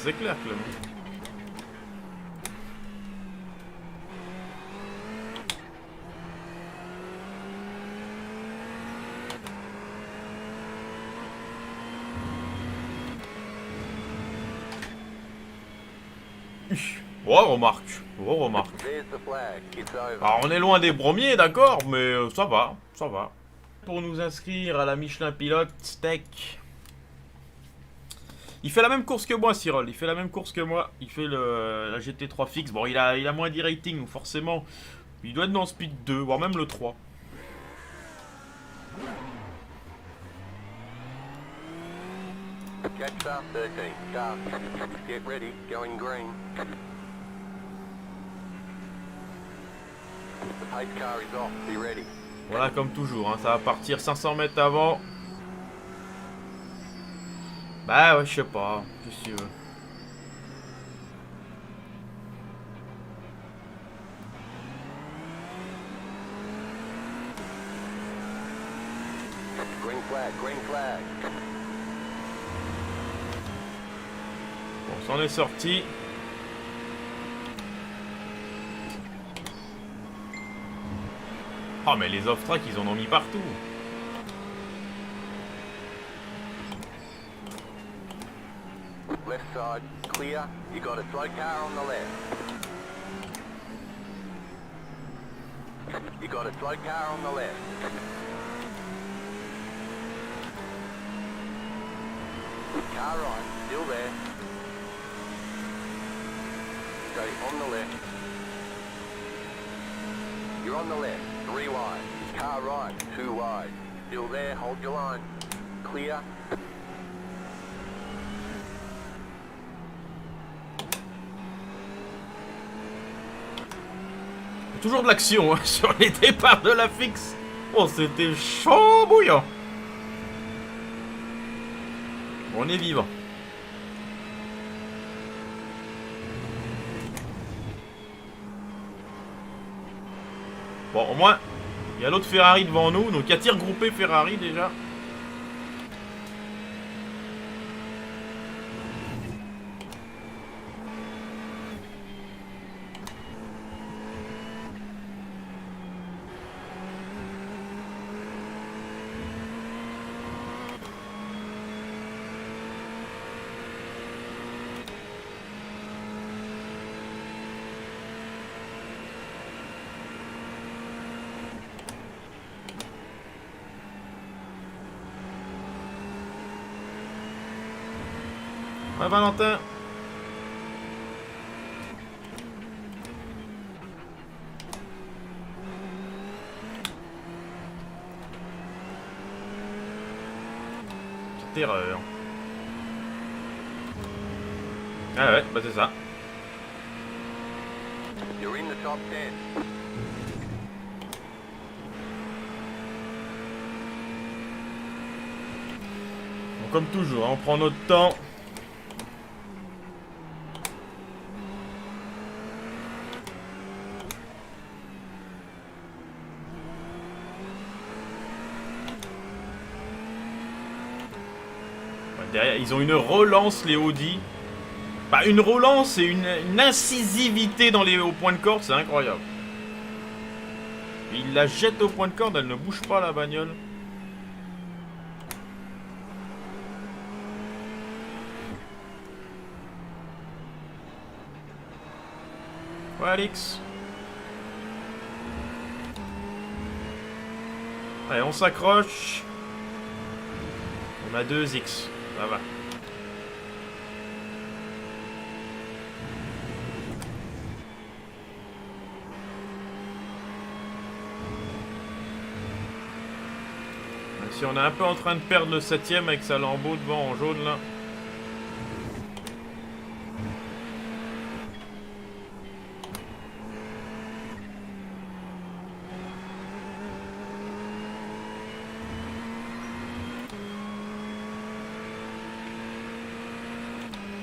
c'est clair, Clément. Ouais, remarque. Ouais, remarque. Alors, on est loin des premiers, d'accord, mais ça va, ça va. Pour nous inscrire à la Michelin Pilote Steak. Il fait la même course que moi, Cyril. Il fait la même course que moi. Il fait la GT3 fixe. Bon, il a moins de rating, donc forcément, il doit être dans le Speed 2, voire même le 3. Jetstar 13, car. Get ready, going green. The pace car is off, be ready. Voilà, comme toujours, hein, ça va partir 500 mètres avant. Bah ouais, je sais pas, qu'est-ce que tu veux. Green flag, green flag. Bon, c'en est sorti. Oh, mais les off-track, ils en ont mis partout. Left side, clear. You got a slow car on the left. You got a slow car on the left. Car right, still there. Stay on the left. You're on the left, 3 wide. Car right, 2 wide. Still there, hold your line. Clear. Toujours de l'action, hein, sur les départs de la fixe. Oh, c'était chaud bouillant. On est vivant. Bon, au moins, il y a l'autre Ferrari devant nous. Donc, il y a tir groupé Ferrari déjà. Ouais, Valentin. Petite erreur. Ah ouais, bah c'est ça. You're in the top 10. Bon, comme toujours, hein, on prend notre temps. Derrière, ils ont une relance, les Audi. Bah, une relance et une incisivité dans au point de corde, c'est incroyable. Il la jette au point de corde, elle ne bouge pas la bagnole. Ouais, Alix. Allez, on s'accroche. On a 2X. Ça va. Même si on est un peu en train de perdre le 7ème avec sa lambeau devant en jaune là.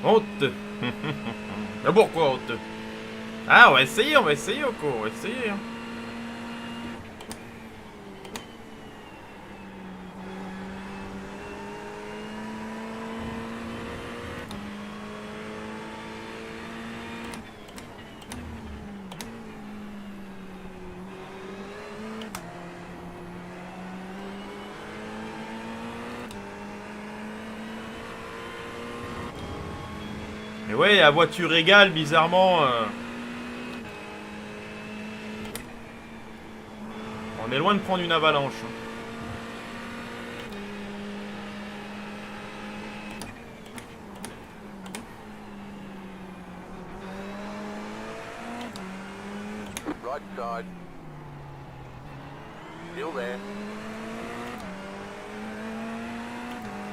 Honte. Mais pourquoi honte? Ah, on va essayer, Oko, on va essayer. Hein. Mais ouais, à voiture égale, bizarrement... On est loin de prendre une avalanche. Right side. Still there.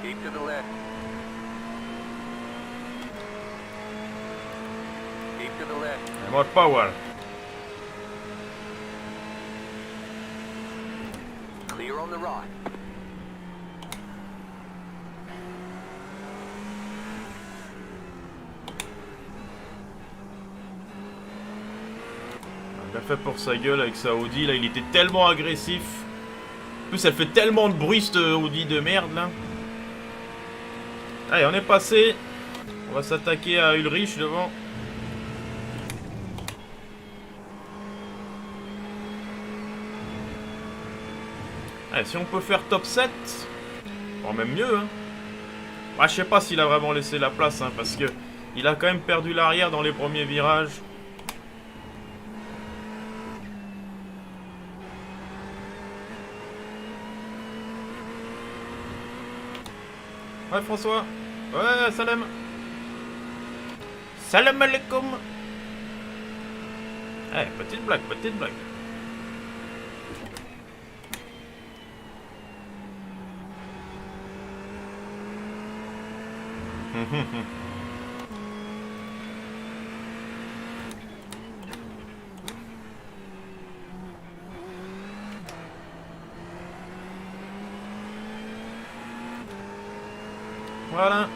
Keep to the left. Keep to the left. More power. Clear on the right. Il a fait pour sa gueule avec sa Audi, là il était tellement agressif. En plus elle fait tellement de bruit cette Audi de merde là. Allez, on est passé. On va s'attaquer à Ulrich devant. Allez, si on peut faire top 7, bon, même mieux hein. Bah, je sais pas s'il a vraiment laissé la place hein, parce que il a quand même perdu l'arrière dans les premiers virages. Ouais François. Ouais salam. Salam alaikum. Eh petite blague, petite blague. Voilà.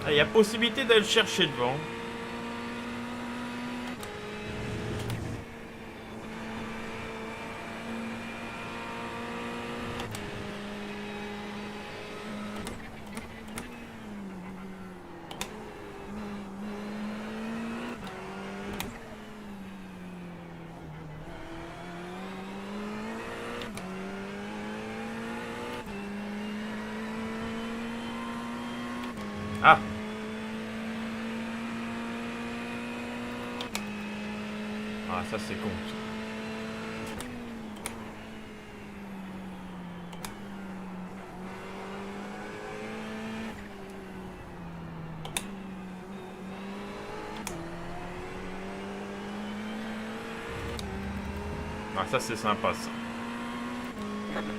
Il y a possibilité d'aller le chercher devant. Ah. Ah, ça c'est con. Ah, ça c'est sympa ça.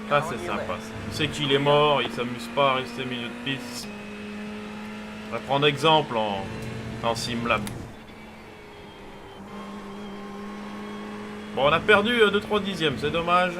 Ça c'est sympa ça. Il sait qu'il est mort, il s'amuse pas à rester milieu de piste. On va prendre exemple en simlab. Bon, on a perdu 2-3 dixièmes, c'est dommage.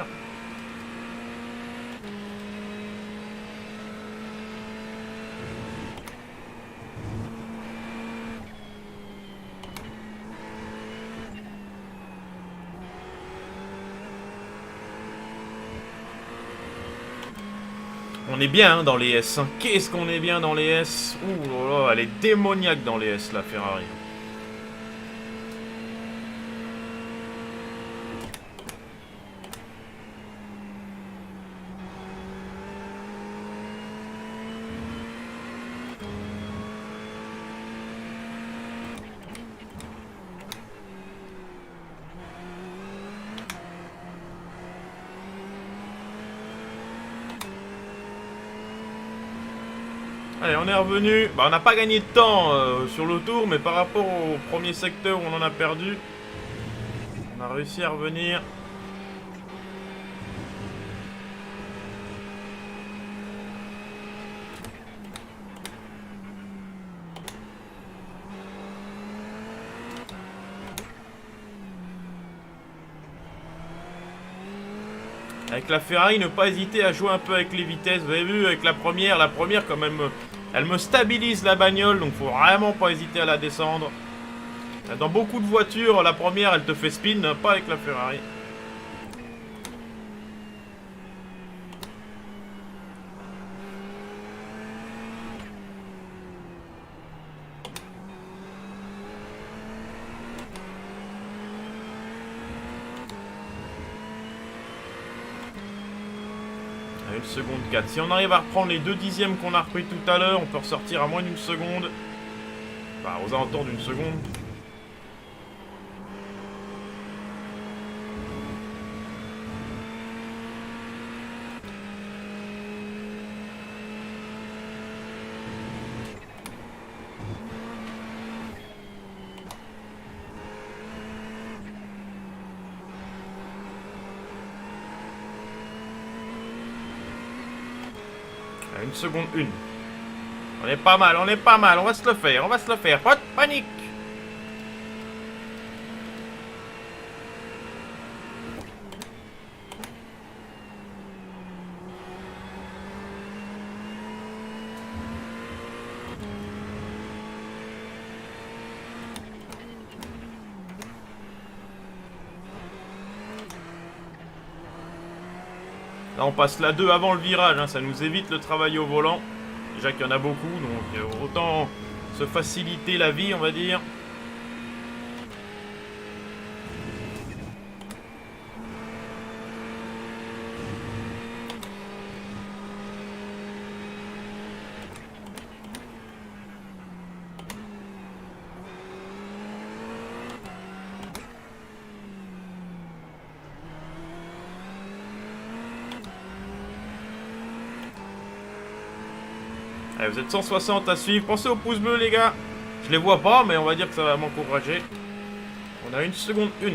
On est bien hein, dans les S. Hein. Qu'est-ce qu'on est bien dans les S. Ouh là là, elle est démoniaque dans les S, la Ferrari. Allez, on est revenu. Bah, on n'a pas gagné de temps sur le tour, mais par rapport au premier secteur où on en a perdu, on a réussi à revenir. Avec la Ferrari, ne pas hésiter à jouer un peu avec les vitesses. Vous avez vu avec la première quand même, elle me stabilise la bagnole, donc faut vraiment pas hésiter à la descendre. Dans beaucoup de voitures, la première elle te fait spin, pas avec la Ferrari. Une seconde 4. Si on arrive à reprendre les 2 dixièmes qu'on a repris tout à l'heure, on peut ressortir à moins d'une seconde. Enfin, aux alentours d'une seconde. À 1 seconde 1. On est pas mal, on est pas mal, on va se le faire, on va se le faire. Pas de panique. Là, on passe la 2 avant le virage, hein, ça nous évite le travail au volant. Déjà qu'il y en a beaucoup, donc autant se faciliter la vie, on va dire. Allez, vous êtes 160 à suivre. Pensez au pouce bleu, les gars. Je les vois pas, mais on va dire que ça va m'encourager. On a 1 seconde 1.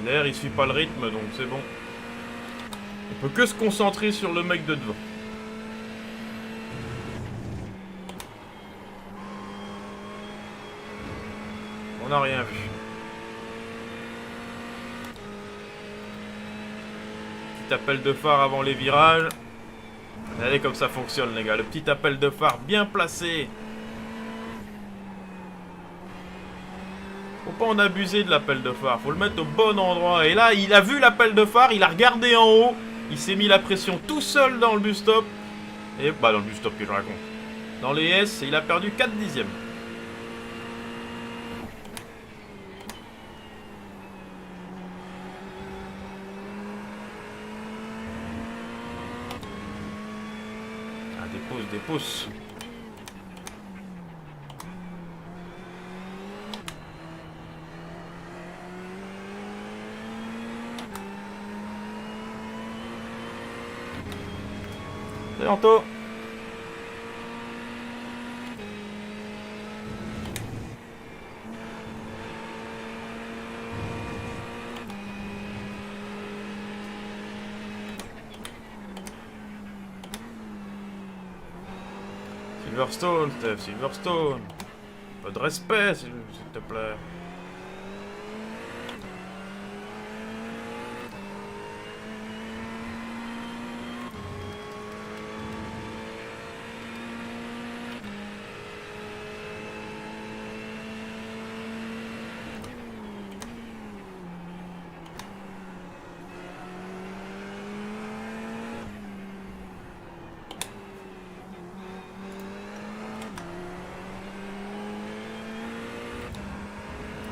L'air, il suit pas le rythme, donc c'est bon. On peut que se concentrer sur le mec de devant. On n'a rien vu. Petit appel de phare avant les virages. Regardez comme ça fonctionne, les gars. Le petit appel de phare bien placé. Faut pas en abuser de l'appel de phare. Faut le mettre au bon endroit. Et là, il a vu l'appel de phare. Il a regardé en haut. Il s'est mis la pression tout seul dans le bus stop. Et bah dans le bus stop que je raconte. Dans les S, il a perdu 4 dixièmes. Ah, des pouces. Bientôt. Silverstone, Steph, Silverstone. Un peu de respect, s'il te plaît.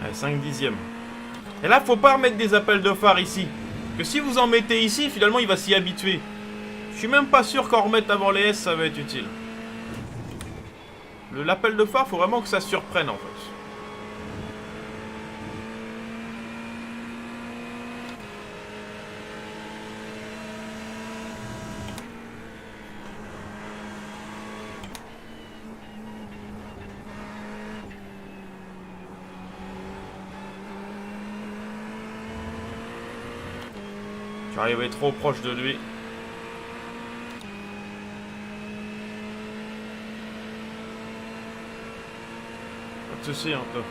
Allez, 5 dixièmes. Et là, faut pas remettre des appels de phare ici. Que si vous en mettez ici, finalement, il va s'y habituer. Je suis même pas sûr qu'en remettre avant les S, ça va être utile. L'appel de phare, faut vraiment que ça surprenne, en fait. J'arrivais trop proche de lui. Pas de soucis, Anto.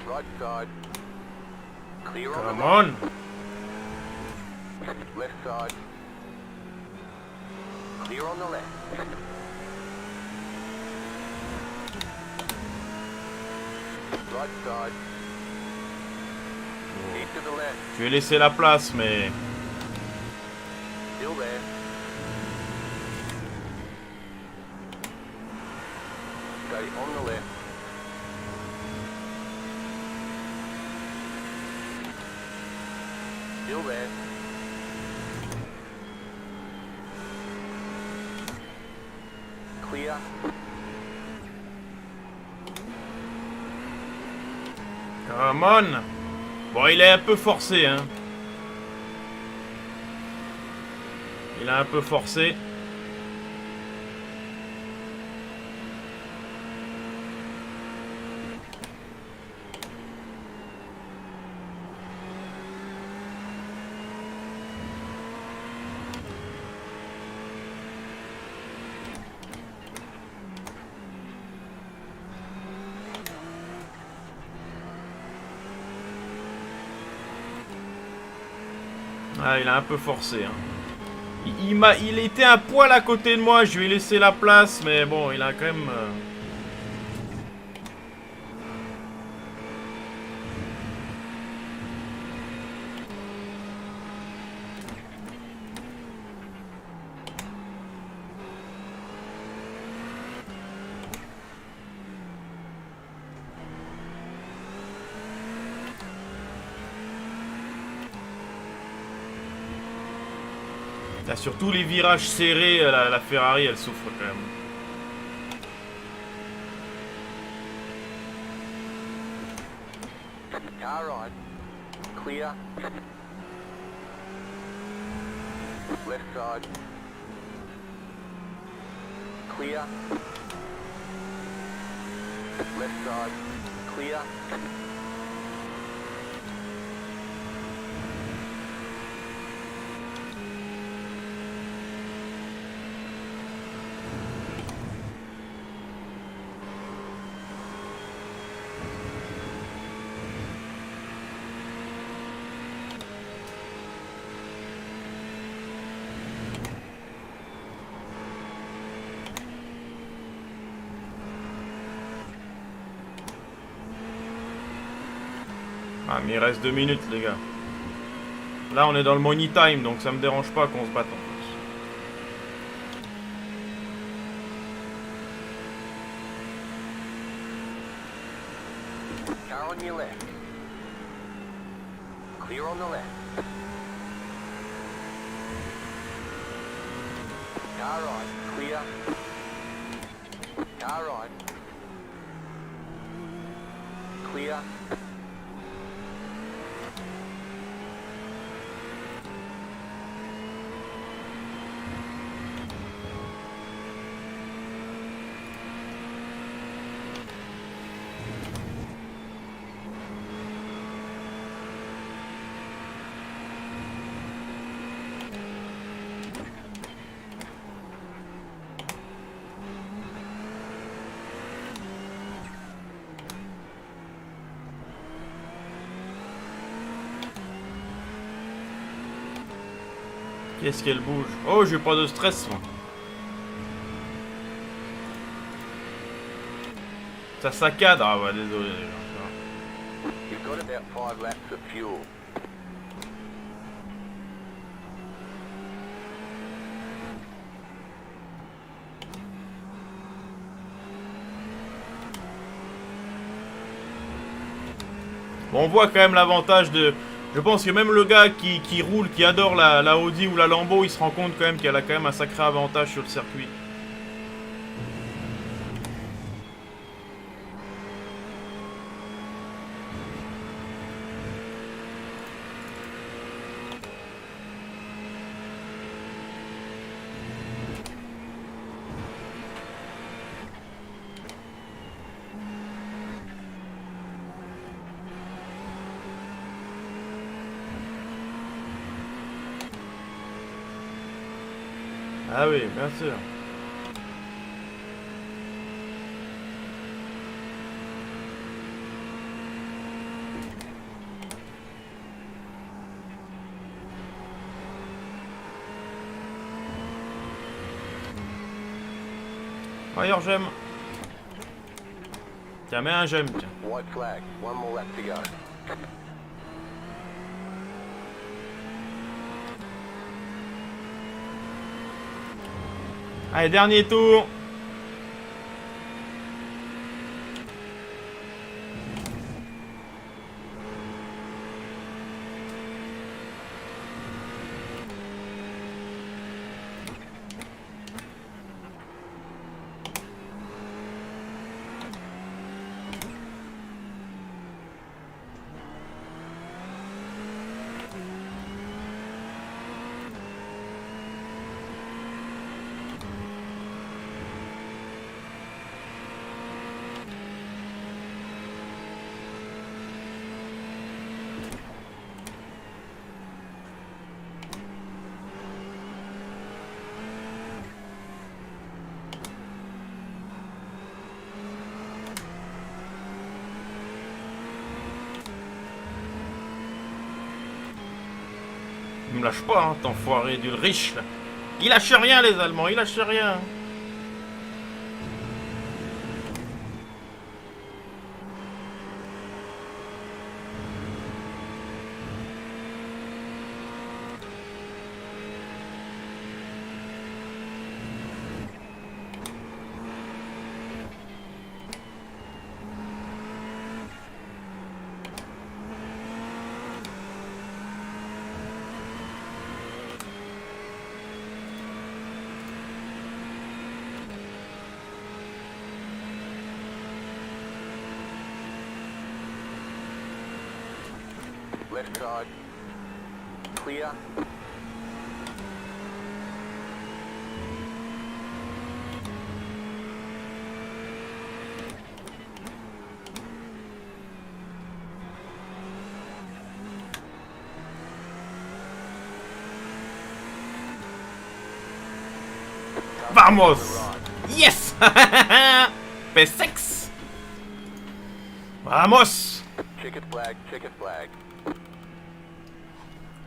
Right side. Clear on Come the on. left side. Clear on the left. Right side. Keep to the left. Je vais laisser la place, mais... Still there. Stay on the left. Still there. Clear. Come on. Bon, il est un peu forcé, hein. Il a un peu forcé. Ah, il a un peu forcé, hein. Il était un poil à côté de moi, je lui ai laissé la place, mais bon, il a quand même... Là, surtout les virages serrés, la Ferrari, elle souffre quand même. Car right. Clear. Left side. Clear. Left side. Clear. Ah, mais il reste 2 minutes, les gars. Là, on est dans le money time, donc ça me dérange pas qu'on se batte en plus. Car on your left. Clear on the left. Car right. Clear. Car right. Clear. Qu'est-ce qu'elle bouge? Oh, j'ai pas de stress, moi. Ça saccade. Ah ouais, désolé. You've got about 5 laps of fuel. Bon, on voit quand même l'avantage de... Je pense que même le gars qui roule, qui adore la Audi ou la Lambo, il se rend compte quand même qu'elle a quand même un sacré avantage sur le circuit. Ah oui, bien sûr. Fire j'aime. Tiens, mets un j'aime, tiens. White flag. One more lap to go. Allez, dernier tour. Il me lâche pas, hein, t'enfoiré d'Ulrich, là. Il lâche rien, les Allemands, il lâche rien. Left side. Clear. Vamos! Yes! P6! Vamos! Checkered flag, checkered flag.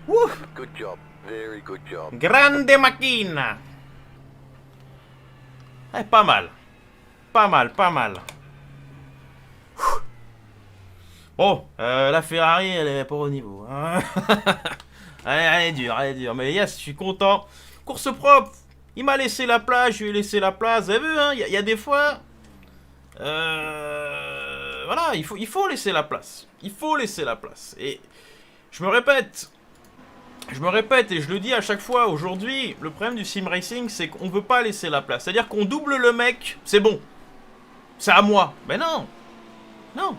Wouh! Good job. Very good job. Grande macchina! Pas mal. Pas mal, pas mal. Bon, la Ferrari, elle est pas au niveau. Hein. Elle est dure, elle est dure. Mais yes, je suis content. Course propre. Il m'a laissé la place, je lui ai laissé la place. Vous avez vu, hein, y a des fois... voilà, il faut laisser la place. Il faut laisser la place. Et je me répète et je le dis à chaque fois, aujourd'hui, le problème du sim racing, c'est qu'on veut pas laisser la place. C'est-à-dire qu'on double le mec, c'est bon. C'est à moi. Mais non. Non.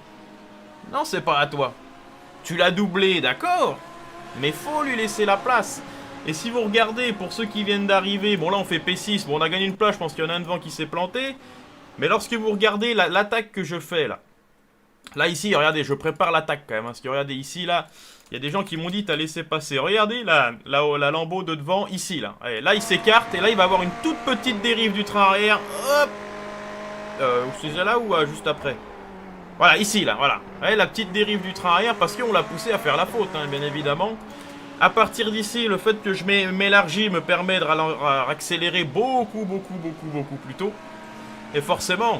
Non, c'est pas à toi. Tu l'as doublé, d'accord. Mais faut lui laisser la place. Et si vous regardez, pour ceux qui viennent d'arriver, bon là on fait P6, bon on a gagné une place, je pense qu'il y en a un devant qui s'est planté. Mais lorsque vous regardez l'attaque que je fais là, là ici, regardez, je prépare l'attaque quand même, hein, parce que regardez ici là, il y a des gens qui m'ont dit t'as laissé passer. Regardez là, la lambeau de devant, ici là. Allez, là il s'écarte et là il va avoir une toute petite dérive du train arrière. Hop, c'est là ou juste après? Voilà, ici là, voilà. Allez, la petite dérive du train arrière parce qu'on l'a poussé à faire la faute, hein, bien évidemment. À partir d'ici, le fait que je m'élargis me permet de accélérer beaucoup plus tôt. Et forcément,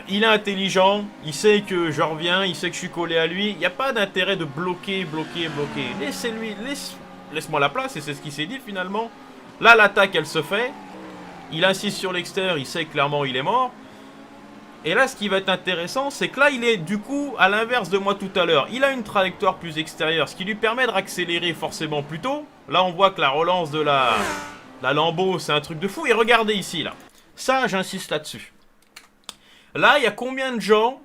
il est intelligent, il sait que je reviens, il sait que je suis collé à lui. Il n'y a pas d'intérêt de bloquer. Laissez-lui, laisse-moi la place, et c'est ce qu'il s'est dit finalement. Là, l'attaque, elle se fait. Il insiste sur l'extérieur, il sait clairement il est mort. Et là, ce qui va être intéressant, c'est que là, il est du coup à l'inverse de moi tout à l'heure. Il a une trajectoire plus extérieure, ce qui lui permet de accélérer forcément plus tôt. Là, on voit que la relance de la lambeau, c'est un truc de fou. Et regardez ici, là. Ça, j'insiste là-dessus. Là, il y a combien de gens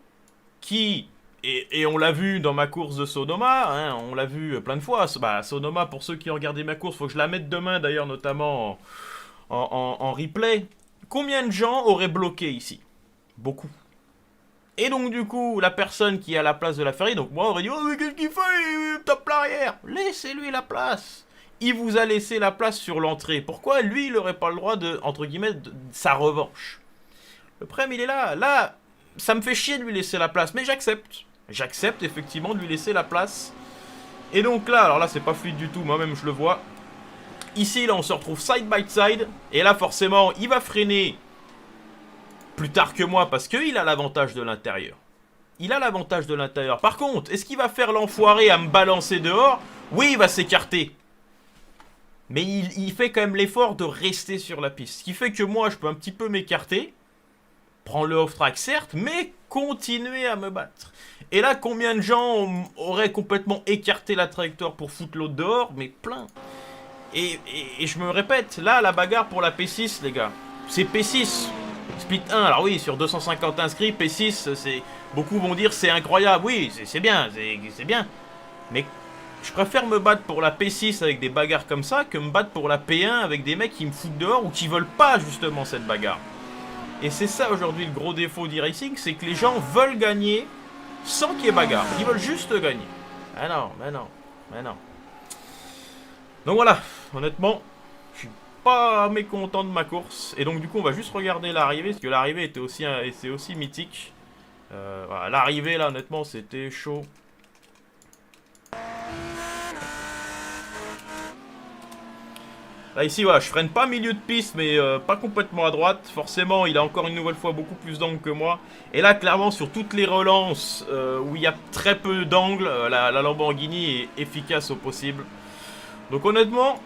qui... Et on l'a vu dans ma course de Sonoma, hein, on l'a vu plein de fois. Bah, Sonoma, pour ceux qui ont regardé ma course, il faut que je la mette demain, d'ailleurs, notamment en replay. Combien de gens auraient bloqué ici ? Beaucoup. Et donc du coup, la personne qui est à la place de la Ferrari, donc moi on aurait dit, oh mais qu'est-ce qu'il fait, il tape l'arrière. Laissez-lui la place. Il vous a laissé la place sur l'entrée. Pourquoi lui, il n'aurait pas le droit de, entre guillemets, de sa revanche? Le problème, il est là. Là, ça me fait chier de lui laisser la place, mais j'accepte. J'accepte effectivement de lui laisser la place. Et donc là, alors là, c'est pas fluide du tout, moi-même je le vois. Ici, là, on se retrouve side by side. Et là, forcément, il va freiner plus tard que moi parce qu'il a l'avantage de l'intérieur. Il a l'avantage de l'intérieur. Par contre, est-ce qu'il va faire l'enfoiré à me balancer dehors? Oui, il va s'écarter. Mais il fait quand même l'effort de rester sur la piste. Ce qui fait que moi, je peux un petit peu m'écarter. Prendre le off-track, certes, mais continuer à me battre. Et là, combien de gens auraient complètement écarté la trajectoire pour foutre l'autre dehors? Mais plein. Et je me répète, là, la bagarre pour la P6, les gars. C'est P6. Split 1, alors oui, sur 250 inscrits, P6, c'est... Beaucoup vont dire c'est incroyable. Oui, c'est bien, c'est bien. Mais je préfère me battre pour la P6 avec des bagarres comme ça que me battre pour la P1 avec des mecs qui me foutent dehors ou qui veulent pas justement cette bagarre. Et c'est ça aujourd'hui le gros défaut d'e-racing, c'est que les gens veulent gagner sans qu'il y ait bagarre. Ils veulent juste gagner. Ah non, mais non, mais non. Donc voilà, honnêtement, je suis pas mécontent de ma course. Et donc du coup, on va juste regarder l'arrivée, parce que l'arrivée était aussi, c'est aussi mythique. Voilà, l'arrivée là, honnêtement, c'était chaud. Là ici, voilà, je freine pas milieu de piste, mais pas complètement à droite. Forcément, il a encore une nouvelle fois beaucoup plus d'angle que moi. Et là, clairement, sur toutes les relances où il y a très peu d'angle, la Lamborghini est efficace au possible. Donc honnêtement,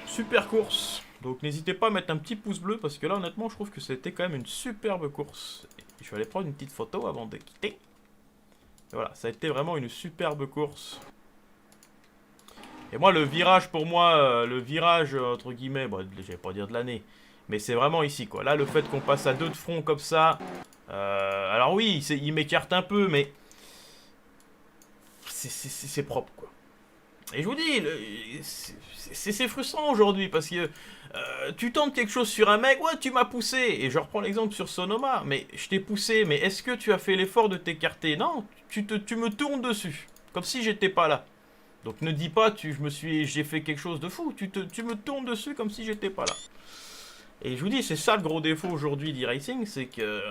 super course. Donc n'hésitez pas à mettre un petit pouce bleu, parce que là, honnêtement, je trouve que c'était quand même une superbe course. Je vais aller prendre une petite photo avant de quitter. Et voilà, ça a été vraiment une superbe course. Et moi, le virage, pour moi, le virage, entre guillemets, bon, je vais pas dire de l'année, mais c'est vraiment ici, quoi. Là, le fait qu'on passe à deux de front comme ça, alors oui, il m'écarte un peu, mais c'est propre, quoi. Et je vous dis, c'est frustrant aujourd'hui, parce que tu tentes quelque chose sur un mec, ouais, tu m'as poussé, et je reprends l'exemple sur Sonoma, mais je t'ai poussé, mais est-ce que tu as fait l'effort de t'écarter? Non, tu me tournes dessus, comme si j'étais pas là. Donc ne dis pas, j'ai fait quelque chose de fou, tu me tournes dessus comme si j'étais pas là. Et je vous dis, c'est ça le gros défaut aujourd'hui d'e-racing, c'est que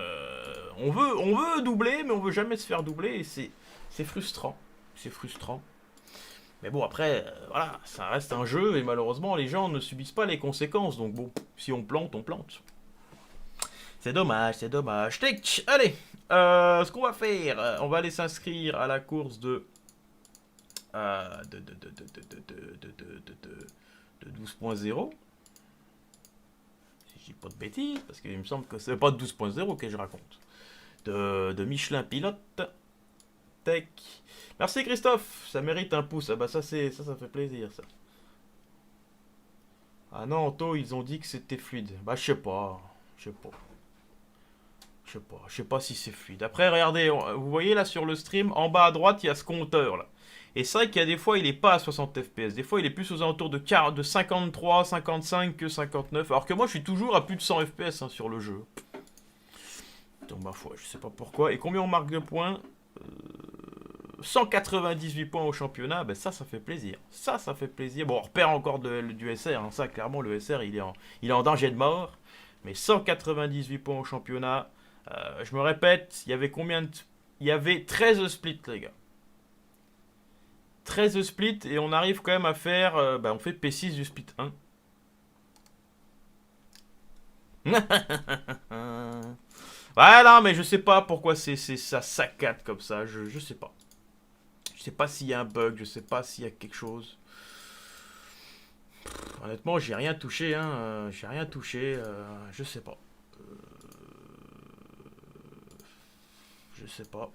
on veut doubler, mais on veut jamais se faire doubler, et c'est frustrant, c'est frustrant. Mais bon, après, voilà, ça reste un jeu, et malheureusement, les gens ne subissent pas les conséquences, donc bon, si on plante, on plante. C'est dommage, c'est dommage. Tic, allez, ce qu'on va faire, on va aller s'inscrire à la course de 12.0. Si je dis pas de bêtises, parce qu'il me semble que c'est pas de 12.0 que je raconte. De Michelin Pilote. Tech. Merci Christophe, ça mérite un pouce. Ah bah ça fait plaisir ça. Ah non, Anto, ils ont dit que c'était fluide. Bah je sais pas. Je sais pas si c'est fluide. Après, regardez, vous voyez là sur le stream, en bas à droite, il y a ce compteur là. Et c'est vrai qu'il y a des fois, il est pas à 60 fps. Des fois, il est plus aux alentours de 53, 55 que 59. Alors que moi, je suis toujours à plus de 100 fps hein, sur le jeu. Donc, ma foi, je sais pas pourquoi. Et combien on marque de points 198 points au championnat. Ben ça fait plaisir. Ça fait plaisir. Bon, on repère encore du SR. Hein. Ça, clairement, le SR, il est en danger de mort. Mais 198 points au championnat. Je me répète, il y avait combien de... Il y avait 13 splits, les gars. 13 splits et on arrive quand même à faire... on fait P6 du split 1. Ouais, non, mais je sais pas pourquoi ça saccade comme ça. Je sais pas. Je sais pas s'il y a un bug, je sais pas s'il y a quelque chose. Honnêtement, j'ai rien touché, hein. J'ai rien touché. Je sais pas. Je sais pas.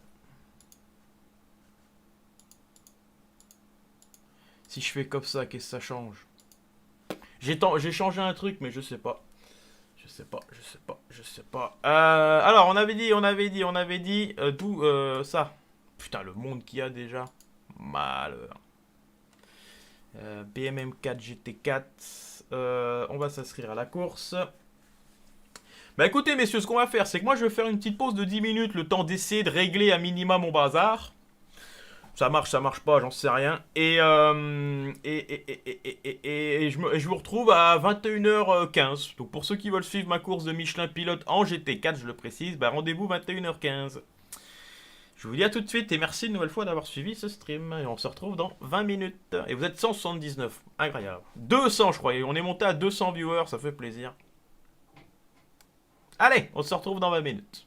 Si je fais comme ça, qu'est-ce que ça change? J'ai changé un truc, mais je sais pas. Je sais pas. Alors, on avait dit, d'où ça. Putain, le monde qu'il y a déjà. Malheur. BMM4 GT4. On va s'inscrire à la course. Bah écoutez, messieurs, ce qu'on va faire, c'est que moi, je vais faire une petite pause de 10 minutes, le temps d'essayer de régler à minima mon bazar. Ça marche pas, j'en sais rien. Et je vous retrouve à 21h15. Donc pour ceux qui veulent suivre ma course de Michelin Pilote en GT4, je le précise, bah rendez-vous 21h15. Je vous dis à tout de suite et merci une nouvelle fois d'avoir suivi ce stream. Et on se retrouve dans 20 minutes. Et vous êtes 179, incroyable. 200 je crois, et on est monté à 200 viewers, ça fait plaisir. Allez, on se retrouve dans 20 minutes.